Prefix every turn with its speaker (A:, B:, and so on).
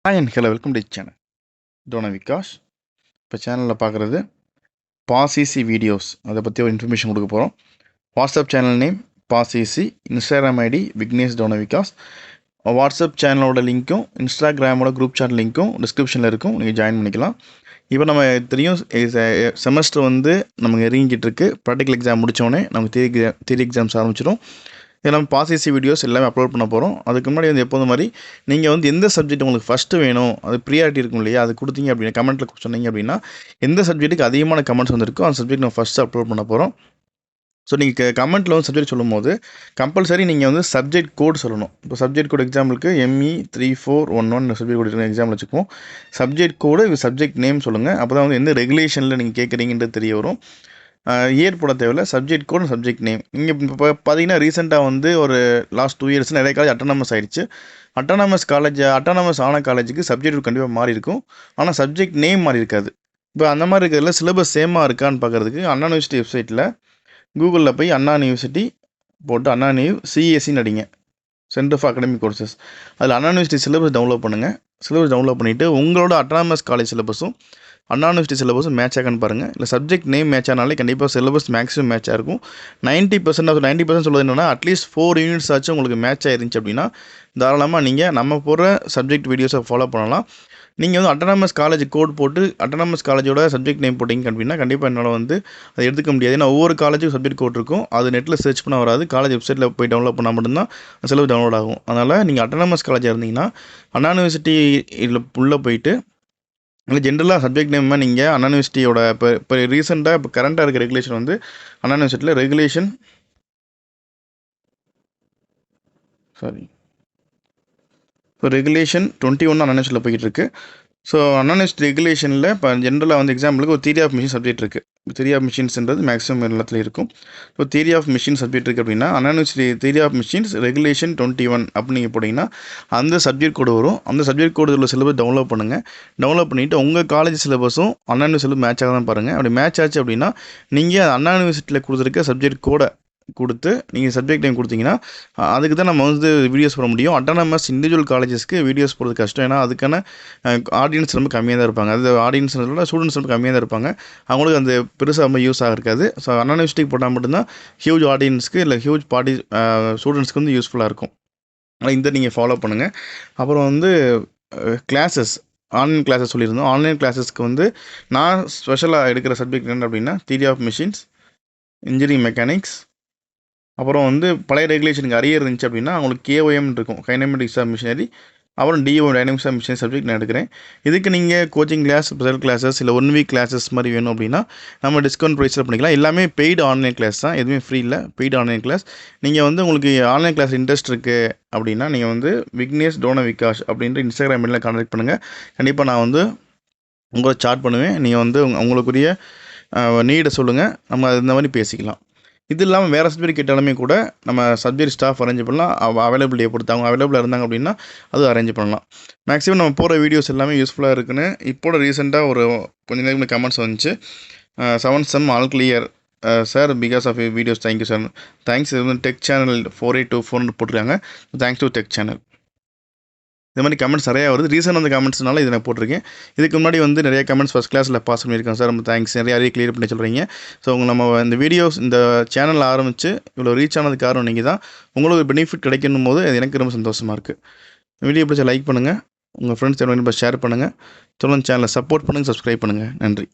A: Hi and hello welcome to channel Dona Vikash. இப்போ சேனலில் பார்க்குறது பாசிசி வீடியோஸ், அதை பற்றி ஒரு இன்ஃபர்மேஷன் கொடுக்க போகிறோம். வாட்ஸ்அப் சேனல் நேம் பாசிசி, இன்ஸ்டாகிராம் ஐடி விக்னேஷ் டோனா விகாஸ். வாட்ஸ்அப் சேனலோட லிங்க்கும் இன்ஸ்டாகிராமோட குரூப் சேனல் லிங்க்கும் டிஸ்கிரிப்ஷனில் இருக்கும், நீங்கள் ஜாயின் பண்ணிக்கலாம். இப்போ நம்ம தெரியும் செமஸ்டர் நமக்கு நெருங்கிட்டு இருக்கு. ப்ராக்டிக்கல் எக்ஸாம் முடித்தோடனே நமக்கு தியரி எக்ஸாம்ஸ் ஆரம்பிச்சிடும். இதில் நம்ம பாசிசி வீடியோஸ் எல்லாமே அப்லோட் பண்ண போகிறோம். அதுக்கு முன்னாடி எப்போதும் மாதிரி நீங்கள் எந்த சப்ஜெக்ட் உங்களுக்கு ஃபஸ்ட்டு வேணும், அது ப்ரியாரிட்டி இருக்கும் இல்லையா, அது கொடுத்தீங்க அப்படின்னா கமெண்ட்டில் சொன்னீங்க அப்படின்னா எந்த சப்ஜெக்ட்டுக்கு அதிகமான கமெண்ட்ஸ் வந்திருக்கோ அந்த சப்ஜெக்ட் நம்ம ஃபஸ்ட்டு அப்லோட் பண்ண போகிறோம். ஸோ நீங்கள் கமெண்ட்டில் சப்ஜெக்ட் சொல்லும்போது கம்பல்சரி நீங்கள் சப்ஜெக்ட் கோட் சொல்லணும். இப்போ சப்ஜெக்ட் கோட் எக்ஸாம்பிளுக்கு ME3411 சப்ஜெக்ட் கோட் எக்ஸாம்பிள் வச்சுக்குவோம். சப்ஜெக்ட் கோடு சப்ஜெக்ட் நேம் சொல்லுங்கள். அப்போ தான் எந்த ரெகுலேஷனில் நீங்கள் கேட்குறீங்கன்றது தெரிய வரும். இயர் போட தேவையில்ல, சப்ஜெக்ட் கோட் சப்ஜெக்ட் நேம். நீங்கள் இப்போ பார்த்தீங்கன்னா ரீசெண்டாக ஒரு லாஸ்ட் 2 இயர்ஸ் நிறைய காலேஜ் அட்டானமஸ் ஆகிடுச்சு. அட்டானமஸ் ஆன காலேஜுக்கு சப்ஜெக்ட் கண்டிப்பாக மாறி இருக்கும், ஆனால் சப்ஜெக்ட் நேம் மாறி இருக்காது. இப்போ அந்த மாதிரி இருக்கிறதுல சிலபஸ் சேமாக இருக்கான்னு பார்க்குறதுக்கு அண்ணா யூனிவர்சிட்டி வெப்சைட்டில் கூகுளில் போய் அண்ணா யூனிவர்சிட்டி போட்டு அண்ணா CACன்னு அடிங்க, சென்டர் ஃபார் அகாடமிக் கோர்சஸ். அதில் அண்ணா யூனிவர்சிட்டி சிலபஸ் டவுன்லோட் பண்ணுங்கள். சிலபஸ் டவுன்லோட் பண்ணிவிட்டு உங்களோட அட்டானமஸ் காலேஜ் சிலபஸும் அண்ணா யூனிவர்சிட்டி சிலபஸும் மேட்ச் ஆகான்னு பாருங்கள். இல்லை சப்ஜெக்ட் நேம் மேட்ச் ஆனாலே கண்டிப்பாக சிலபஸ் மேக்ஸிமம் மேட்சாக இருக்கும். 90% சொல்வது என்னென்னா அட்லீஸ்ட் 4 யூனிட்ஸ் ஆச்சும் உங்களுக்கு மேட்ச் ஆயிருந்துச்சு அப்படின்னா தாராளமாக நீங்கள் நம்ம போகிற சப்ஜெக்ட் வீடியோஸை ஃபாலோ பண்ணலாம். நீங்கள் அட்டானமஸ் காலேஜ் கோட் போட்டு அட்டானமஸ் காலேஜோட சப்ஜெக்ட் நேம் போட்டிங்க அப்படின்னா கண்டிப்பாக என்னால் அதை எடுத்துக்க முடியாது. ஏன்னா ஒவ்வொரு காலேஜுக்கும் சப்ஜெக்ட் கோட் இருக்கும், அது நெட்டில் சர்ச் பண்ண வராது. காலேஜ் வெப்சைட்டில் போய் டவுன்லோட் பண்ணால் மட்டும்தான் சிலபஸ் டவுன்லோட் ஆகும். அதனால் நீங்கள் அட்டானமஸ் காலேஜாக இருந்தீங்கன்னா அண்ணா யூனிவர்சிட்டி உள்ளே போயிட்டு இல்லை ஜென்ரலாக சப்ஜெக்ட் நேம் நீங்கள் அண்ணா யூனிவர்சிட்டியோட இப்போ ரீசெண்டாக இப்போ கரண்ட்டாக இருக்க ரெகுலேஷன் அண்ணா யூனிவர்சிட்டியில் ரெகுலேஷன் இப்போ ரெகுலேஷன் 21 அண்ணா யூனிவர்சிட்டியில் போய்கிட்டு இருக்குது. ஸோ அண்ணா யூனிவர்சிட்டி ரெகுலேஷனில் இப்போ ஜென்ரலாக எக்ஸாம்பிளுக்கு ஒரு தியரி ஆஃப் மிஷின் சப்ஜெக்ட் இருக்குது. தியரி ஆஃப் மிஷின்ஸ்ன்றது மேக்ஸிமம் எல்லாத்துலையும் இருக்கும். இப்போ தியரி ஆஃப் மிஷின் சப்ஜெக்ட் இருக்குது அப்படின்னா Anna university theory of machines regulation 21 அப்படின்னு நீங்கள் போட்டிங்கன்னா அந்த சப்ஜெக்ட் கோடு வரும். அந்த சப்ஜெக்ட் கோடு உள்ள சிலபஸ் டவுன்லோட் பண்ணுங்கள். டவுன்லோட் பண்ணிவிட்டு உங்கள் காலேஜ் சிலபஸும் அண்ணா யூனிவர்சிட்டி மேட்ச் ஆக தான் பாருங்கள். அப்படி மேட்ச் ஆச்சு அப்படின்னா நீங்கள் அண்ணா யூனிவர்சிட்டியில் கொடுத்துருக்க சப்ஜெக்ட் கோடை கொடுத்து நீங்கள் சப்ஜெக்ட் நேம் கொடுத்தீங்கன்னா அதுக்கு தான் நம்ம வீடியோஸ் போட முடியும். அட்டானமஸ் இண்டிவிஜுவல் காலேஜஸ்க்கு வீடியோஸ் போடுறது கஷ்டம். ஏன்னா அதுக்கான ஆடியன்ஸ் ரொம்ப கம்மியாக தான் இருப்பாங்க. அது ஆடியன்ஸ்னால ஸ்டூடெண்ட்ஸ் ரொம்ப கம்மியாக தான் இருப்பாங்க. அவங்களுக்கு அந்த பெருசாக ரொம்ப யூஸ் ஆகிருக்காது. ஸோ அண்ணா யூனிவர்சிட்டிக்கு போட்டால் மட்டும்தான் ஹியூஜ் ஆடியன்ஸ்க்கு இல்லை ஹியூஜ் பார்ட்டி ஸ்டூடெண்ட்ஸ்க்கு யூஸ்ஃபுல்லாக இருக்கும். இந்த நீங்கள் ஃபாலோ பண்ணுங்கள். அப்புறம் கிளாஸஸ், ஆன்லைன் கிளாஸஸ் சொல்லியிருந்தோம். ஆன்லைன் கிளாஸஸ்க்கு நான் ஸ்பெஷலாக எடுக்கிற சப்ஜெக்ட் என்ன அப்படின்னா theory of machines, engineering mechanics. அப்புறம் பழைய ரெகுலேஷனுக்கு அரியர் இருந்துச்சு அப்படின்னா அவங்களுக்கு KOM இருக்கும், கைனமெட்டிக்ஸ் ஆஃப் மிஷினரி. அப்புறம் DO dynamics of machinery subject நான் எடுக்கிறேன். இதுக்கு நீங்கள் கோச்சிங் கிளாஸ், ஸ்பெஷல் கிளாஸஸ் இல்லை 1 வீக் கிளாஸஸ் மாதிரி வேணும் அப்படின்னா நம்ம டிஸ்கவுண்ட் ப்ரைஸில் பண்ணிக்கலாம். எல்லாமே பெய்டு ஆன்லைன் கிளாஸ் தான், எதுவுமே ஃப்ரீ இல்லை, பெய்டு ஆன்லைன் கிளாஸ். நீங்கள் உங்களுக்கு ஆன்லைன் கிளாஸ் இன்ட்ரெஸ்ட் இருக்குது அப்படின்னா நீங்கள் விக்னேஷ் டோனா விகாஷ் அப்படின்ற இன்ஸ்டாகிராம் ஐடியில் கான்டாக்ட் பண்ணுங்கள். கண்டிப்பாக நான் உங்களை சார்ட் பண்ணுவேன். நீங்கள் உங்களுக்குரிய நீடை சொல்லுங்கள், நம்ம இந்த மாதிரி பேசிக்கலாம். இது இல்லாமல் வேறு சப்ஜெக்ட் கேட்டாலுமே கூட நம்ம சப்ஜெக்ட் ஸ்டாஃப் அரேஞ்ச் பண்ணலாம். அவைலபிலிட்டியை பொறுத்து அவங்க அவைலபிளாக இருந்தாங்க அப்படின்னா அது அரேஞ்ச் பண்ணலாம். மேக்ஸிமம் நம்ம போகிற வீடியோஸ் எல்லாமே யூஸ்ஃபுல்லாக இருக்குன்னு இப்போட ரீசெண்டாக கொஞ்சம் நேரம் கமெண்ட்ஸ் வந்துச்சு. 7 sem all clear sir because of videos, thank you sir. Thanks. இது டெக் சேனல் 4824 போட்டிருக்காங்க. Thanks to tech channel. இந்த மாதிரி கமெண்ட்ஸ் நிறையா வருது. ரீசன் கமெண்ட்ஸ்னால இதை நான் போட்டிருக்கேன். இதுக்கு முன்னாடி நிறைய கமெண்ட்ஸ் ஃபஸ்ட் கிளாஸில் பாஸ் பண்ணியிருக்கேன் சார், ரொம்ப தேங்க்ஸ், நிறைய கிளியர் பண்ணி சொல்கிறீங்க. ஸோ நம்ம இந்த வீடியோஸ் இந்த சேனலில் ஆரம்பித்து இவ்வளோ ரீச் ஆனதுக்கு காரணம் நீங்கள் தான். உங்களுக்கு பெனிஃபிட் கிடைக்கணும் போது அது எனக்கு ரொம்ப சந்தோஷமாக இருக்குது. வீடியோ பிடிச்சா லைக் பண்ணுங்கள், உங்கள் ஃப்ரெண்ட்ஸ் ஷேர் பண்ணுங்கள், தொடர்ந்து சேனலை சப்போர்ட் பண்ணுங்கள், சப்ஸ்கிரைப் பண்ணுங்கள். நன்றி.